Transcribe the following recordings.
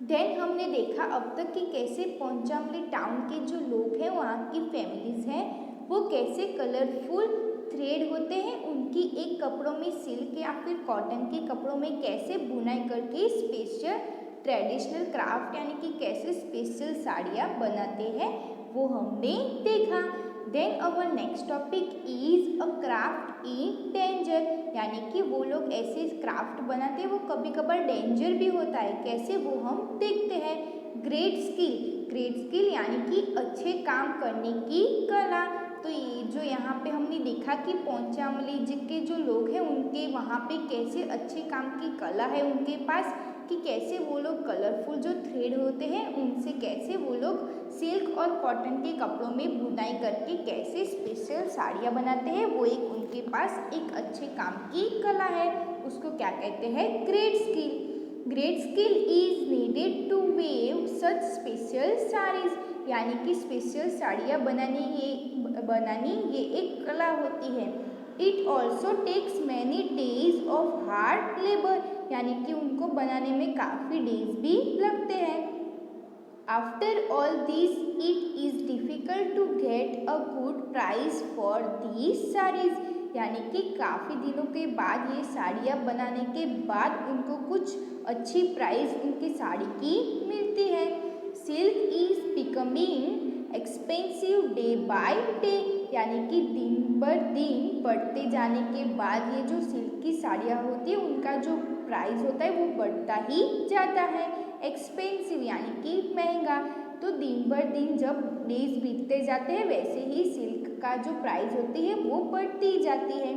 Then हमने देखा अब तक कि कैसे पोंचामली टाउन के जो लोग हैं, वहाँ की फैमिलीज हैं, वो कैसे कलरफुल थ्रेड होते हैं उनकी एक कपड़ों में सिल्क या फिर कॉटन के कपड़ों में कैसे बुनाई करके स्पेशल ट्रेडिशनल क्राफ्ट यानी कि कैसे स्पेशल साड़ियाँ बनाते हैं वो हमने देखा। Then our next topic is a craft in danger, यानी कि वो लोग ऐसे क्राफ्ट बनाते हैं वो कभी कभार डेंजर भी होता है, कैसे वो हम देखते हैं। ग्रेट स्किल यानी कि अच्छे काम करने की कला। तो ये जो यहाँ पे हमने देखा कि पोंचामली के जो लोग हैं उनके वहाँ पे कैसे अच्छे काम की कला है उनके पास, कि कैसे वो लोग कलरफुल जो थ्रेड होते हैं उनसे कैसे वो लोग सिल्क और कॉटन के कपड़ों में बुनाई करके कैसे स्पेशल साड़ियाँ बनाते हैं, वो एक उनके पास एक अच्छे काम की कला है, उसको क्या कहते हैं, great skill. Great skill is needed to weave such special saris, यानी कि स्पेशल साड़ियाँ बनानी ये एक कला होती है। It also takes many days of hard labour, यानी कि उनको बनाने में काफ़ी डेज भी लगते हैं। After all this it is difficult to get a good price for these saris, यानी कि काफ़ी दिनों के बाद ये साड़ियाँ बनाने के बाद उनको कुछ अच्छी प्राइस उनकी साड़ी की मिलती है। Silk is becoming expensive day by day, यानी कि दिन बर दिन बढ़ते जाने के बाद ये जो सिल्क की साड़ियाँ होती है उनका जो प्राइस होता है वो बढ़ता ही जाता है। एक्सपेंसिव यानी कि महंगा, तो दिन बर दिन जब डेज बीतते जाते हैं वैसे ही सिल्क का जो प्राइस होती है वो बढ़ती जाती है।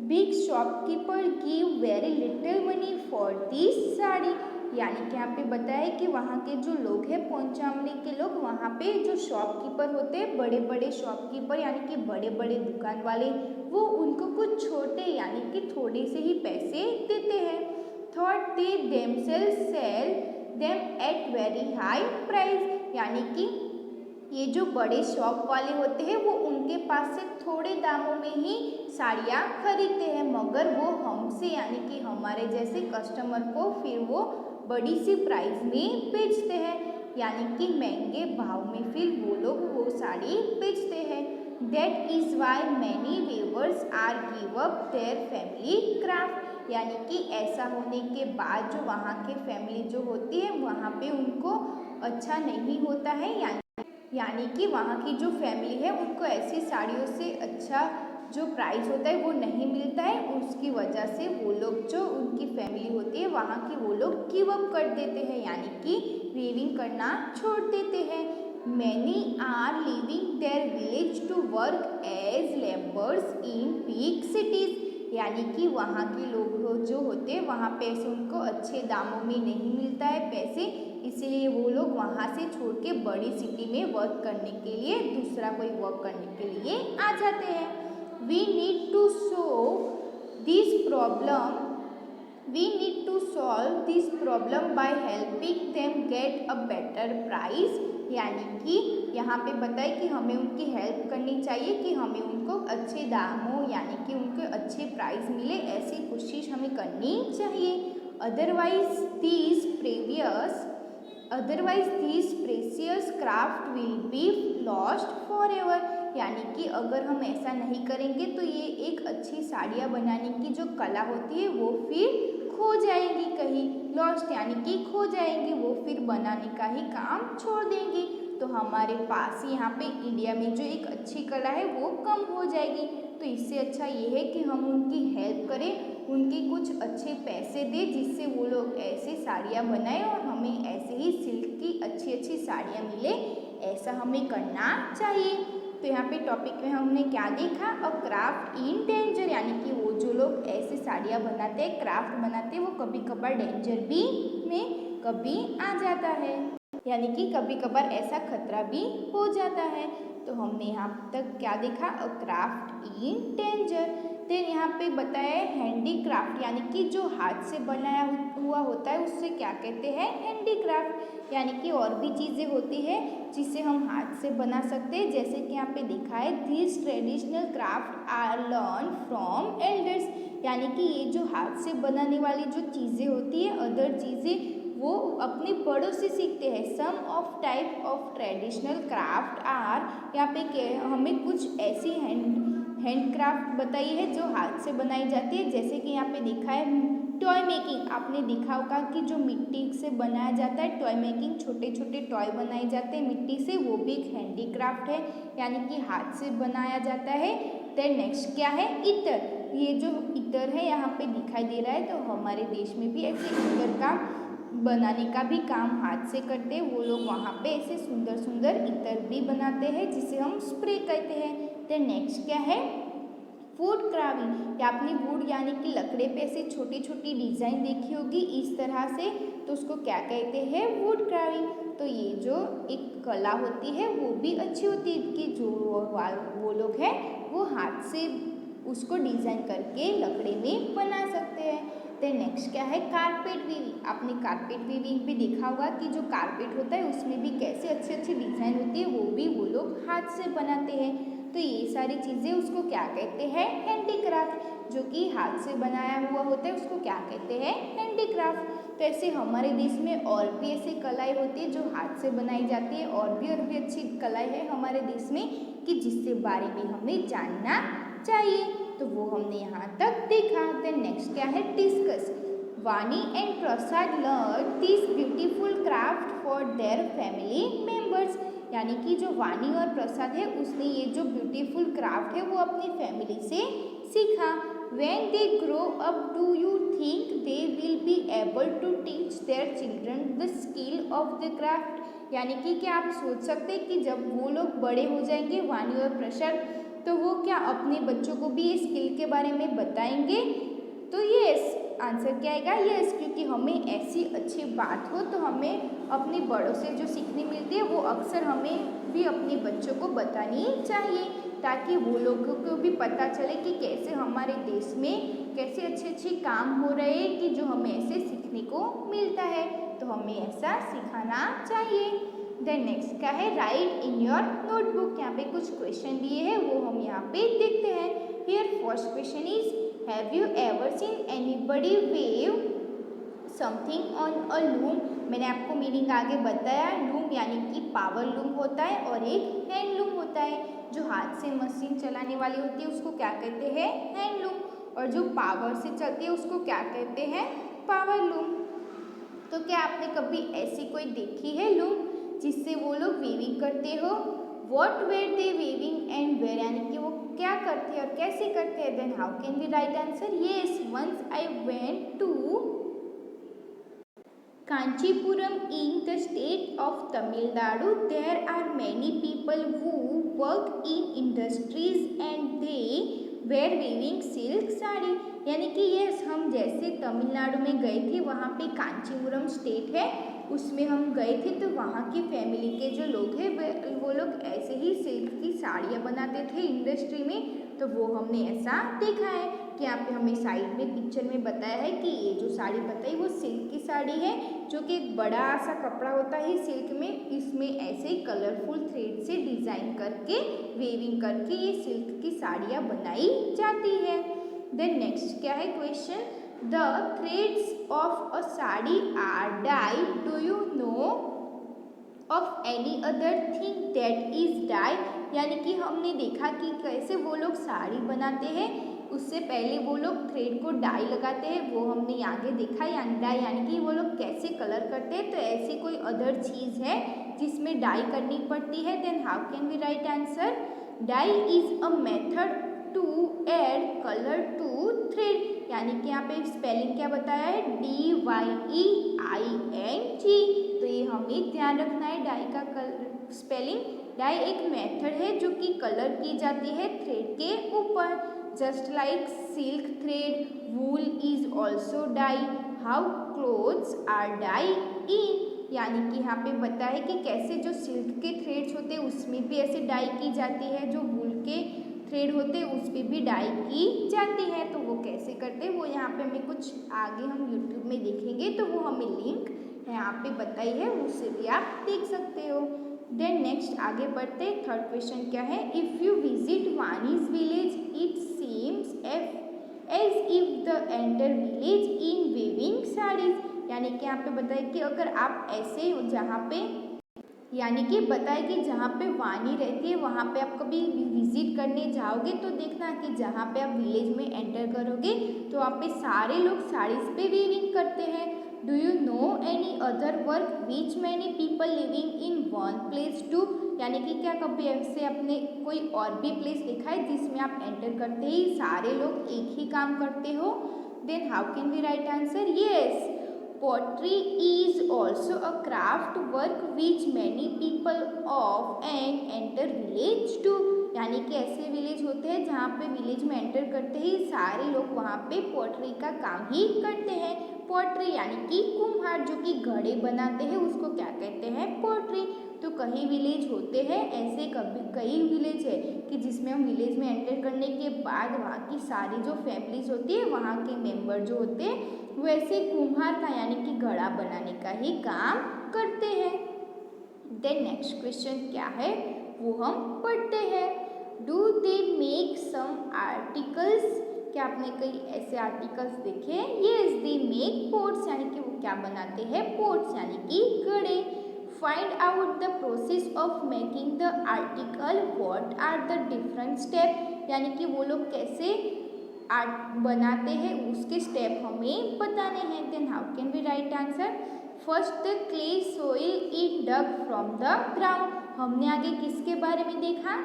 Big shopkeeper give very little money for this sari, यानी कि यहाँ पे बताया कि वहाँ के जो लोग हैं पोंचामली के लोग, वहाँ पे जो शॉपकीपर होते हैं बड़े बड़े शॉपकीपर यानी कि बड़े बड़े दुकान वाले, वो उनको कुछ छोटे यानी कि थोड़े से ही पैसे देते हैं। Thought they themselves sell them at very high price, यानी कि ये जो बड़े शॉप वाले होते हैं वो उनके पास से थोड़े दामों में ही साड़ियाँ खरीदते हैं, मगर वो हमसे यानी कि हमारे जैसे कस्टमर को फिर वो बड़ी सी प्राइस में बेचते हैं, यानी कि महंगे भाव में फिर वो लोग वो साड़ी बेचते हैं। That is why many weavers are give up their family craft, यानी कि ऐसा होने के बाद जो वहाँ के फैमिली जो होती है वहाँ पे उनको अच्छा नहीं होता है, यानी कि वहाँ की जो फैमिली है उनको ऐसी साड़ियों से अच्छा जो प्राइस होता है वो नहीं मिलता है, उसकी वजह से वो लोग जो उनकी फैमिली होती है वहाँ की वो लोग गिव अप कर देते हैं, यानी कि वीविंग करना छोड़ देते हैं। Many are leaving their village to work as labours in big cities, यानी कि वहाँ के लोग जो होते हैं वहाँ पे ऐसे उनको अच्छे दामों में नहीं मिलता है पैसे, इसीलिए वो लोग वहाँ से छोड़ के बड़ी सिटी में वर्क करने के लिए दूसरा कोई वर्क करने के लिए आ जाते हैं। We need to solve this problem by helping them get a better price, यानी कि यहाँ पे बताए कि हमें उनकी हेल्प करनी चाहिए कि हमें उनको अच्छे दामों यानी कि उनको अच्छे प्राइस मिले, ऐसी कोशिश हमें करनी चाहिए। Otherwise this precious craft will be lost for ever, यानी कि अगर हम ऐसा नहीं करेंगे तो ये एक अच्छी साड़ियाँ बनाने की जो कला होती है वो फिर खो जाएंगी, कहीं लॉस्ट यानी कि खो जाएंगी, वो फिर बनाने का ही काम छोड़ देंगी, तो हमारे पास यहाँ पे इंडिया में जो एक अच्छी कला है वो कम हो जाएगी। तो इससे अच्छा ये है कि हम उनकी हेल्प करें, उनके कुछ अच्छे पैसे दें जिससे वो लोग ऐसे साड़ियाँ बनाएं और हमें ऐसे ही सिल्क की अच्छी अच्छी साड़ियाँ मिले, ऐसा हमें करना चाहिए। तो यहाँ पे टॉपिक में हमने क्या देखा, अ क्राफ्ट इन डेंजर, यानी कि वो जो लोग ऐसी साड़ियाँ बनाते हैं क्राफ्ट बनाते हैं वो कभी कभार डेंजर भी में कभी आ जाता है, यानी कि कभी कभार ऐसा खतरा भी हो जाता है। तो हमने यहाँ तक क्या देखा, अ क्राफ्ट इन डेंजर। देन यहाँ पे बताया है हैंडीक्राफ्ट, यानी कि जो हाथ से बनाया हुआ होता है उससे क्या कहते हैं, हैंडीक्राफ्ट, यानी कि और भी चीज़ें होती है जिसे हम हाथ से बना सकते हैं, जैसे कि यहाँ पे लिखा है this traditional craft are learn from elders, यानी कि ये जो हाथ से बनाने वाली जो चीज़ें होती है अदर चीज़ें वो अपने बड़ों से सीखते हैं। Some of type of traditional craft are, यहाँ पे हमें कुछ ऐसी हैंडक्राफ्ट बताई है जो हाथ से बनाई जाती है। जैसे कि यहाँ पे लिखा है टॉय मेकिंग। आपने देखा होगा कि जो मिट्टी से बनाया जाता है टॉय मेकिंग, छोटे छोटे टॉय बनाए जाते हैं मिट्टी से, वो भी एक हैंडीक्राफ्ट है, यानी कि हाथ से बनाया जाता है। देन नेक्स्ट क्या है, इत्र। ये जो इत्र है यहाँ पे दिखाई दे रहा है, तो हमारे देश में भी ऐसे इत्र का बनाने का भी काम हाथ से करते हैं। वो लोग वहाँ पे ऐसे सुंदर सुंदर इत्र भी बनाते हैं जिसे हम स्प्रे कहते हैं। देन नेक्स्ट क्या है, वुड कार्विंग। या आपने वुड यानी कि लकड़े पे ऐसे छोटी छोटी डिजाइन देखी होगी इस तरह से, तो उसको क्या कहते हैं, वुड कार्विंग। तो ये जो एक कला होती है वो भी अच्छी होती है कि जो वो लोग हैं वो हाथ से उसको डिज़ाइन करके लकड़े में बना सकते हैं। देन नेक्स्ट क्या है, कारपेट वीविंग। आपने कारपेट वीविंग भी देखा होगा कि जो कारपेट होता है उसमें भी कैसे अच्छी अच्छी डिज़ाइन होती है, वो भी वो लोग हाथ से बनाते हैं। तो ये सारी चीज़ें उसको क्या कहते हैं, हैंडीक्राफ्ट। जो कि हाथ से बनाया हुआ होता है उसको क्या कहते हैं, हैंडीक्राफ्ट। तो ऐसे हमारे देश में और भी ऐसी कलाएँ होती है जो हाथ से बनाई जाती है, और भी अच्छी कलाएँ है हमारे देश में कि जिसके बारे में हमें जानना चाहिए। तो वो हमने यहाँ तक देखा। देन नेक्स्ट क्या है, डिस्कस। वानी and Prasad learn this beautiful craft for their family members. यानी कि जो वानी और प्रसाद है उसने ये जो ब्यूटीफुल क्राफ्ट है वो अपनी फैमिली से सीखा। When they grow up, do you think they will be able to teach their children the skill of the craft? यानी कि क्या आप सोच सकते हैं कि जब वो लोग बड़े हो जाएंगे वानी और प्रसाद, तो वो क्या अपने बच्चों को भी ये स्किल के बारे में बताएंगे? तो यस, आंसर क्या आएगा, यस। क्योंकि हमें ऐसी अच्छी बात हो तो हमें अपने बड़ों से जो सीखने मिलती है वो अक्सर हमें भी अपने बच्चों को बतानी चाहिए, ताकि वो लोगों को भी पता चले कि कैसे हमारे देश में कैसे अच्छे अच्छे काम हो रहे हैं कि जो हमें ऐसे सीखने को मिलता है, तो हमें ऐसा सिखाना चाहिए। देन नेक्स्ट क्या है, राइट इन योर नोटबुक। यहाँ पे कुछ क्वेश्चन दिए हैं वो हम यहाँ पे देखते हैं। Here first question is, have you ever seen anybody wave something on a loom? मैंने आपको मीनिंग आगे बताया। लूम यानी कि पावर लूम होता है और एक हैंड लूम होता है। जो हाथ से मशीन चलाने वाली होती है उसको क्या कहते हैं, हैंड लूम, और जो पावर से चलती है उसको क्या कहते हैं, पावर लूम। तो क्या आपने कभी ऐसी कोई देखी है लूम जिससे वो लोग वीविंग करते हो? What were they weaving and where, यानी कि वो क्या करते हैं और कैसे करते हैं? Then how can we write answer, yes, once I went to Kanchipuram in the state of Tamil Nadu. There are many people who work in industries and they wear weaving silk sari. यानी कि ये हम जैसे तमिलनाडु में गए थे, वहाँ पे कांचीपुरम स्टेट है, उसमें हम गए थे, तो वहाँ की फैमिली के जो लोग हैं वो लोग ऐसे ही सिल्क की साड़ियाँ बनाते थे इंडस्ट्री में। तो वो हमने ऐसा देखा है कि यहाँ पे हमें साइड में पिक्चर में बताया है कि ये जो साड़ी बताई वो सिल्क की साड़ी है, जो कि एक बड़ा सा कपड़ा होता है सिल्क में, इसमें ऐसे ही कलरफुल थ्रेड से डिज़ाइन करके वेविंग करके ये सिल्क की साड़ियाँ बनाई जाती है। देन नेक्स्ट क्या है question, the threads of a sari are dyed, do you know of any other thing that is dye? यानी कि हमने देखा कि कैसे वो लोग साड़ी बनाते हैं, उससे पहले वो लोग थ्रेड को डाई लगाते हैं, वो हमने आगे देखा। डाई यानी कि वो लोग कैसे कलर करते हैं। तो ऐसी कोई अदर चीज़ है जिसमें डाई करनी पड़ती है? Then how can we write answer, dye is a method to add colour to thread. यानी कि यहाँ पे स्पेलिंग क्या बताया है, DYEING। तो ये हमें ध्यान रखना है डाई का स्पेलिंग। डाई एक मेथड है जो कि कलर की जाती है थ्रेड के ऊपर, just like silk thread, wool is also dye, how clothes are dye in. यानी कि यहाँ पे बताया है कि कैसे जो सिल्क के थ्रेड्स होते हैं उसमें भी ऐसे डाई की जाती है, जो वूल के थ्रेड होते हैं उस पर भी डाई की जाती है। तो वो कैसे करते हैं वो यहाँ पे हमें कुछ आगे हम यूट्यूब में देखेंगे, तो वो हमें लिंक यहाँ पे बताई है, उससे भी आप देख सकते हो। देन नेक्स्ट आगे बढ़ते, थर्ड क्वेश्चन क्या है, if you visit Vani's village it seems as if the enter village in weaving saris. यानी यानी कि यहाँ पे बताए कि अगर आप ऐसे जहाँ पे यानी कि बताए कि जहाँ पे वाणी रहती है वहाँ पे आप कभी विजिट करने जाओगे तो देखना कि जहाँ पे आप विलेज में एंटर करोगे तो वहाँ पे सारे लोग साड़ीज पे वीविंग करते हैं। Do you know any other work which many people living in one place to, यानी कि क्या कभी ऐसे अपने कोई और भी प्लेस देखा है जिसमें आप एंटर करते ही सारे लोग एक ही काम करते हो? Then how can we write answer? Yes, pottery is also a craft work which many people of and enter village to, यानी कि ऐसे विलेज होते हैं जहाँ पे विलेज में एंटर करते ही सारे लोग वहाँ पे पॉटरी का काम ही करते हैं। पॉटरी यानी कि कुम्हार जो कि घड़े बनाते हैं उसको क्या कहते हैं? पॉटरी। तो कई विलेज होते हैं ऐसे, कई विलेज है कि जिसमें हम विलेज में एंटर करने के बाद वहाँ की सारी जो फैमिलीज होती है वहाँ के मेंबर जो होते हैं वो ऐसे कुम्हार का यानी कि घड़ा बनाने का ही काम करते हैं। देन नेक्स्ट क्वेश्चन क्या है वो हम पढ़ते हैं। Do they make some articles, क्या आपने कई ऐसे आर्टिकल्स देखे? यस, दे मेक पोट्स, यानी कि वो क्या बनाते हैं? पोट्स यानी कि घड़े। Find out the process of making the article, what are the different step, यानी कि वो लोग कैसे आर्ट बनाते हैं उसके स्टेप हमें बताने हैं। Then how can we write answer? First the clay soil is dug from the ground. हमने आगे किसके बारे में देखा?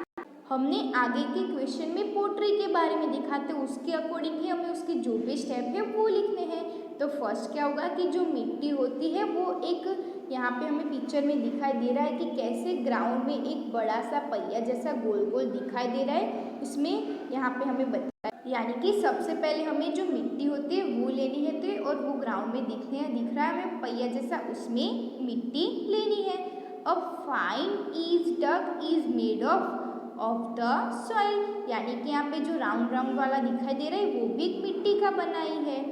हमने आगे के क्वेश्चन में पोट्री के बारे में देखा, तो उसके अकॉर्डिंग ही हमें उसके जो भी स्टेप है वो लिखने हैं। तो फर्स्ट क्या होगा कि जो मिट्टी होती है वो एक, यहाँ पे हमें पिक्चर में दिखाई दे रहा है कि कैसे ग्राउंड में एक बड़ा सा पहिया जैसा गोल गोल दिखाई दे रहा है, उसमें यहाँ पे हमें बताया, यानी कि सबसे पहले हमें जो मिट्टी होती है वो लेनी है तो, और वो ग्राउंड में दिख रहा है हमें पहिया जैसा, उसमें मिट्टी लेनी है। अब fine is dug is made of the soil, यानी कि यहाँ पे जो राउंड राउंड वाला दिखाई दे रहा है वो भी मिट्टी का बना ही है।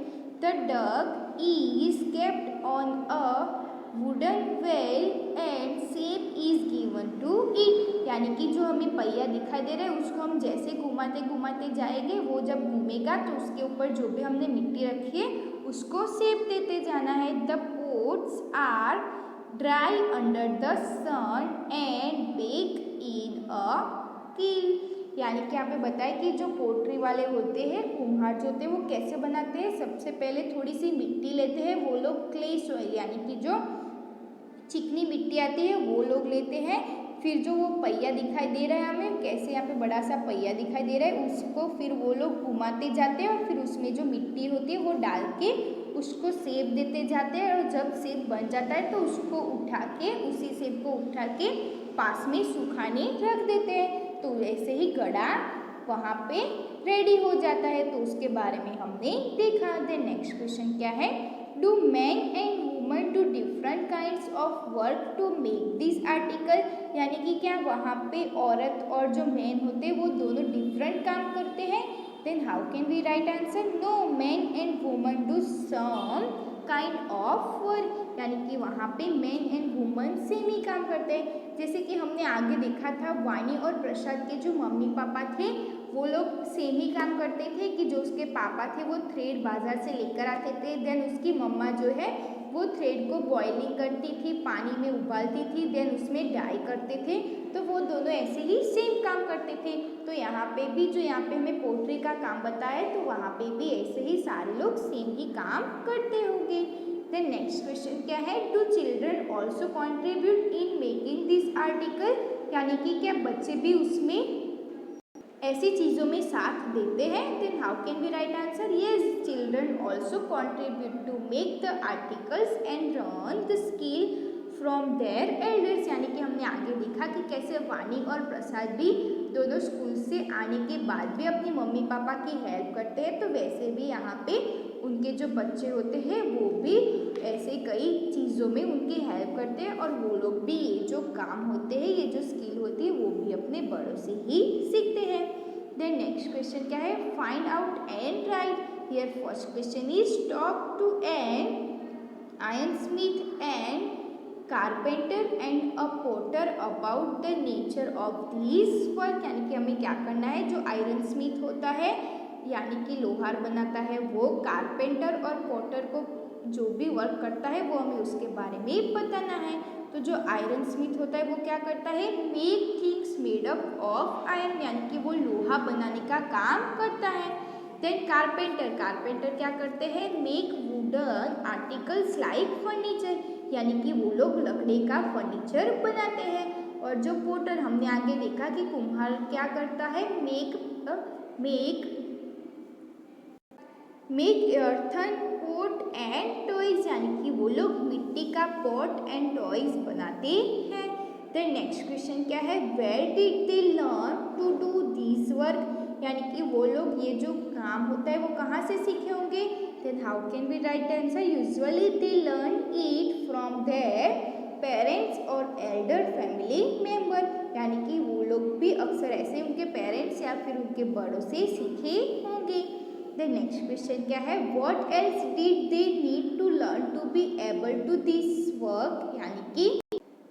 The dug is kept on a wooden wheel and shape is given to it, यानी कि जो हमें पहिया दिखाई दे रहा है उसको हम जैसे घुमाते घुमाते जाएंगे, वो जब घूमेगा तो उसके ऊपर जो भी हमने मिट्टी रखी है उसको शेप देते जाना है। The pots are dry under the sun and bake in a kiln, यानी कि यहाँ पे बताए कि जो पोट्री वाले होते हैं, कुम्हार जो होते हैं, वो कैसे बनाते हैं? सबसे पहले थोड़ी सी मिट्टी लेते हैं वो लोग, क्ले सॉइल यानी कि जो चिकनी मिट्टी आती है वो लोग लेते हैं। फिर जो वो पहिया दिखाई दे रहा है हमें, कैसे यहाँ पे बड़ा सा पहिया दिखाई दे रहा है, उसको फिर वो लोग घुमाते जाते हैं और फिर उसमें जो मिट्टी होती है वो डाल के उसको शेप देते जाते हैं, और जब शेप बन जाता है तो उसको उठा के, उसी शेप को उठा के पास में सुखाने रख देते हैं। तो ऐसे ही घड़ा वहाँ पे रेडी हो जाता है। तो उसके बारे में हमने देखा। देन नेक्स्ट क्वेश्चन क्या है? Do man and woman do different kinds of work to make this article, यानी कि क्या वहाँ पे औरत और जो मैन होते हैं वो दोनों डिफरेंट काम करते हैं? Then how can we write answer? No, man and woman do some kind of work, यानी कि वहाँ पे मैन एंड वुमन सेम ही काम करते हैं। जैसे कि हमने आगे देखा था वाणी और प्रसाद के जो मम्मी पापा थे वो लोग सेम ही काम करते थे कि जो उसके पापा थे वो थ्रेड बाजार से लेकर आते थे, देन उसकी मम्मा जो है वो थ्रेड को बॉइलिंग करती थी, पानी में उबालती थी, देन उसमें डाई करते थे। तो वो दोनों ऐसे ही सेम काम करते थे। तो यहाँ पे भी जो यहाँ पे हमें पोट्री का काम बताया है तो वहाँ पे भी ऐसे ही सारे लोग सेम ही काम करते होंगे। देन नेक्स्ट क्वेश्चन क्या है? Do children also contribute in making this article, यानी कि क्या बच्चे भी उसमें ऐसी चीज़ों में साथ देते हैं? Then how can we write answer? Yes, children also contribute to make the articles and learn the skill from their elders, यानी कि हमने आगे देखा कि कैसे वाणी और प्रसाद भी दोनों स्कूल से आने के बाद भी अपनी मम्मी पापा की हेल्प करते हैं। तो वैसे भी यहाँ पे उनके जो बच्चे होते हैं वो भी ऐसे कई चीज़ों में उनकी हेल्प करते हैं, और वो लोग भी ये जो काम होते हैं, ये जो स्किल होती है वो भी अपने बड़ों से ही सीखते हैं। देन नेक्स्ट क्वेश्चन क्या है? Find out and write. Here first question is talk to an iron smith and carpenter and a potter about the nature of this work, यानी कि हमें क्या करना है? जो आयरन स्मिथ होता है यानी कि लोहार बनाता है वो, कारपेंटर और पॉटर को जो भी वर्क करता है वो हमें उसके बारे में बताना है। तो जो आयरन स्मिथ होता है वो क्या करता है, make things made up of iron, यानी कि वो लोहा बनाने का काम करता है। देन कारपेंटर क्या करते हैं, make wooden articles like furniture, यानी कि वो लोग लकड़ी का फर्नीचर बनाते हैं। और जो पोटर हमने आगे देखा कि कुम्हार क्या करता है, make earthen pot and toys, यानी कि वो लोग मिट्टी का पॉट एंड टॉयज बनाते हैं। देन नेक्स्ट क्वेश्चन क्या है, where did they learn to do this work, यानी कि वो लोग ये जो काम होता है वो कहाँ से सीखे होंगे। Then how can we write answer, usually they learn it from their parents और एल्डर फैमिली मेंबर, यानी कि वो लोग भी अक्सर ऐसे उनके पेरेंट्स या फिर उनके बड़ों से सीखे होंगे। द नेक्स्ट क्वेश्चन क्या है, what else did they need to learn to be able to this work,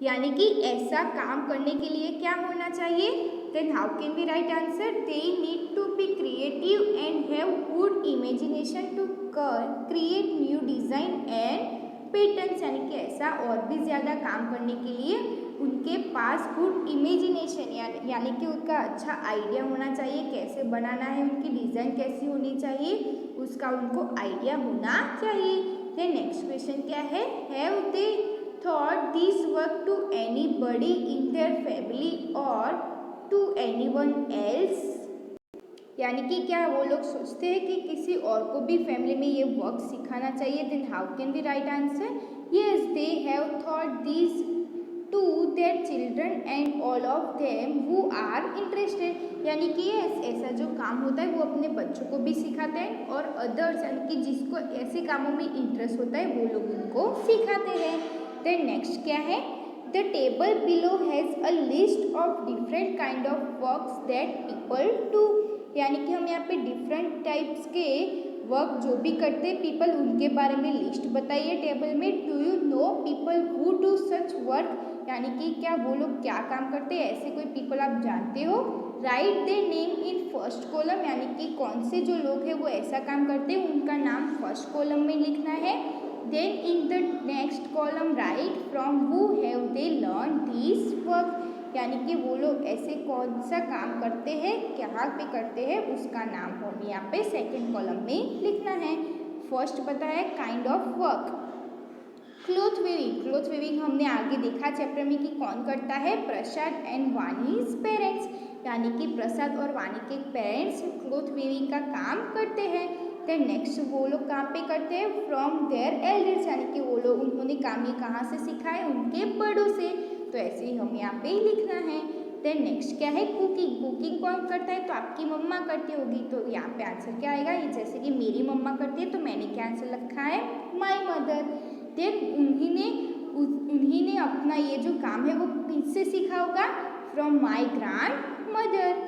यानी कि ऐसा काम करने के लिए क्या होना चाहिए। Then how can we write answer, they need to be creative and have good imagination to create new design and patterns, यानी कि ऐसा और भी ज़्यादा काम करने के लिए उनके पास गुड इमेजिनेशन यानी कि उनका अच्छा आइडिया होना चाहिए, कैसे बनाना है, उनकी डिज़ाइन कैसी होनी चाहिए, उसका उनको आइडिया होना चाहिए। देन नेक्स्ट क्वेश्चन क्या है, have they thought this work to anybody in their family और टू एनीवन एल्स, यानी कि क्या वो लोग सोचते हैं कि किसी और को भी फैमिली में ये वर्क सिखाना चाहिए। Then how can we write answer, yes they have thought this to their children and all of them who are interested, यानी कि ऐसा जो काम होता है वो अपने बच्चों को भी सिखाते हैं और अदर्स यानी कि जिसको ऐसे कामों में इंटरेस्ट होता है वो लोग उनको सिखाते हैं। देन नेक्स्ट क्या है, the table below has a list of different kind of works that people do, यानी कि हम यहाँ पे डिफरेंट टाइप्स के वर्क जो भी करते हैं पीपल उनके बारे में लिस्ट बताइए टेबल में। Do you know people who do such work, यानी कि क्या वो लोग क्या काम करते हैं, ऐसे कोई पीपल आप जानते हो। Right their name in first column, यानी कि कौन से जो लोग हैं वो ऐसा काम करते हैं उनका नाम फर्स्ट कॉलम में लिखना है। Then in the next column write from who have they learn this work, यानी कि वो लोग ऐसे कौन सा काम करते हैं, कहाँ पे करते हैं, उसका नाम हमें यहाँ पे सेकेंड कॉलम में लिखना है। फर्स्ट पता है kind of work, cloth weaving हमने आगे देखा चैप्टर में कि कौन करता है, प्रसाद एंड वानीज पेरेंट्स, यानी कि प्रसाद और वानी के पेरेंट्स क्लॉथ वीविंग का काम करते हैं। देन नेक्स्ट वो लोग कहाँ पे करते हैं, फ्रॉम देयर एल्डर्स, यानी कि वो लोग उन्होंने काम ये कहाँ से सीखा है, उनके बड़ों से, तो ऐसे ही हमें यहाँ पे लिखना है। देन नेक्स्ट क्या है, कुकिंग कौन करता है, तो आपकी मम्मा करती होगी, तो यहाँ पे आंसर क्या आएगा, ये जैसे कि मेरी मम्मा करती है तो मैंने क्या आंसर लिखा है, माई मदर। देन उन्हीं ने अपना ये जो काम है वो किससे सीखा होगा, फ्रॉम माई ग्रैंड मदर,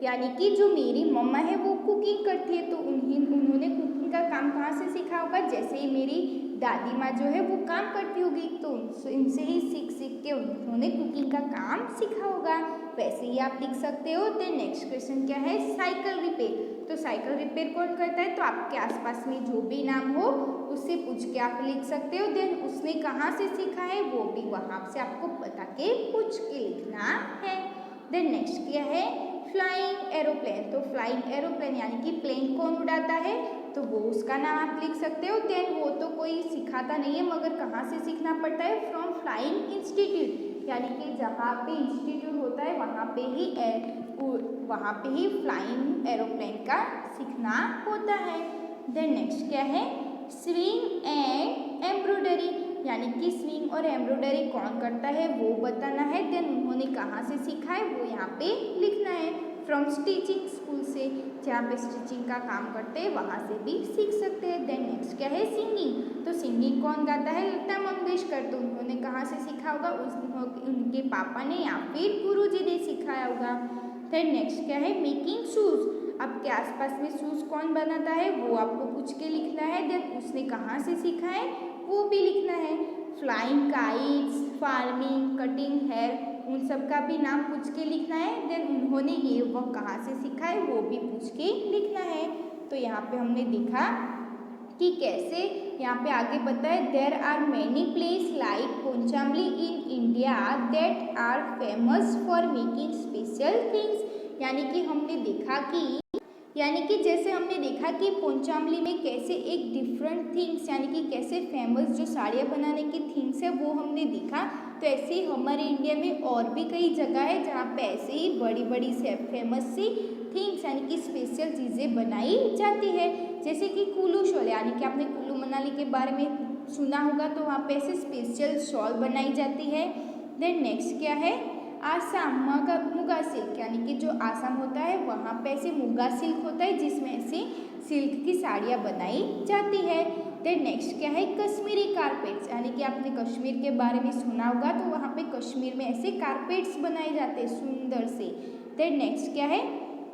यानी कि जो मेरी मम्मा है वो कुकिंग करती है तो उन्होंने कुकिंग का काम कहाँ से सीखा होगा, जैसे ही मेरी दादी माँ जो है वो काम करती होगी तो इनसे ही सीख के उन्होंने कुकिंग का काम सीखा होगा, वैसे ही आप लिख सकते हो। देन नेक्स्ट क्वेश्चन क्या है, साइकिल रिपेयर, तो साइकिल रिपेयर कौन करता है, तो आपके आसपास में जो भी नाम हो उससे पूछ के आप लिख सकते हो। देन उसने कहाँ से सीखा है वो भी वहाँ से आपको बता के पूछ के लिखना है। देन नेक्स्ट क्या है, फ्लाइंग एरोप्लेन, तो फ्लाइंग एरोप्लेन यानी कि प्लेन कौन उड़ाता है, तो वो उसका नाम आप लिख सकते हो। देन वो तो कोई सिखाता नहीं है मगर कहाँ से सीखना पड़ता है, फ्रॉम फ्लाइंग इंस्टीट्यूट, यानी कि जहाँ पे इंस्टीट्यूट होता है वहाँ पे ही फ्लाइंग एरोप्लेन का सीखना होता है। देन नेक्स्ट क्या है, स्विंग एंड एम्ब्रॉयडरी, यानी कि स्विंग और एम्ब्रॉयडरी कौन करता है वो बताना है। देन उन्होंने कहाँ से सीखा है वो यहाँ पे लिखना है, फ्रॉम स्टिचिंग स्कूल से, जहाँ पे स्टिचिंग का काम करते हैं वहाँ से भी सीख सकते हैं। देन नेक्स्ट क्या है, सिंगिंग, तो सिंगिंग कौन गाता है, लता मंगेशकर, तो उन्होंने कहाँ से सीखा होगा, उनके पापा ने या फिर गुरुजी ने सिखाया होगा। देन नेक्स्ट क्या है, मेकिंग शूज़, आपके आसपास में शूज़ कौन बनाता है वो आपको पूछ के लिखना है। देन उसने कहाँ से सीखा है वो भी लिखना है। Flying kites, farming, cutting hair उन सब का भी नाम पूछ के लिखना है। देन उन्होंने ये वह कहाँ से सीखा है वो भी पूछ के लिखना है। तो यहाँ पे हमने देखा कि कैसे यहाँ पे आगे बताए there are many place like Pochampally in India that are famous for making special things. यानी कि जैसे हमने देखा कि पोंचामली में कैसे एक डिफरेंट थिंग्स यानी कि कैसे फेमस जो साड़ियाँ बनाने की थिंग्स है वो हमने देखा। तो ऐसे ही हमारे इंडिया में और भी कई जगह है जहाँ पे ऐसे ही बड़ी बड़ी से फेमस सी थिंग्स यानी कि स्पेशल चीज़ें बनाई जाती है। जैसे कि कुल्लू शॉल यानी कि आपने कुल्लू मनाली के बारे में सुना होगा, तो वहाँ पे ऐसे स्पेशल शॉल बनाई जाती है। देन नेक्स्ट क्या है, आसाम मुगा सिल्क यानी कि जो आसाम होता है वहाँ पे ऐसे मुगा सिल्क होता है जिसमें ऐसे सिल्क की साड़ियाँ बनाई जाती है। देन नेक्स्ट क्या है, कश्मीरी कारपेट्स यानी कि आपने कश्मीर के बारे में सुना होगा, तो वहाँ पे कश्मीर में ऐसे कारपेट्स बनाए जाते हैं सुंदर से। देन नेक्स्ट क्या है,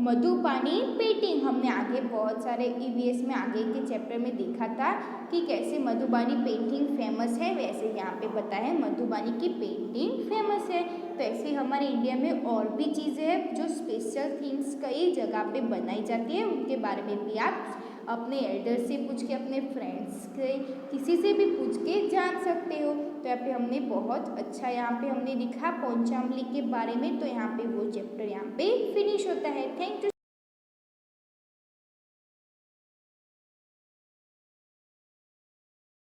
मधुबानी पेंटिंग। हमने आगे बहुत सारे ईवीएस में आगे के चैप्टर में देखा था कि कैसे मधुबानी पेंटिंग फेमस है, वैसे यहाँ पे बताया है मधुबानी की पेंटिंग फेमस है। तो ऐसे हमारे इंडिया में और भी चीज़ें हैं जो स्पेशल थिंग्स कई जगह पे बनाई जाती है, उनके बारे में भी आप अपने एल्डर से पूछ के, अपने फ्रेंड्स से, किसी से भी पूछ के जान सकते हो। तो यहाँ पे हमने बहुत अच्छा यहाँ पे हमने लिखा पोंचामली के बारे में। तो यहाँ पे वो चैप्टर यहाँ पे फिनिश होता है। Thank you.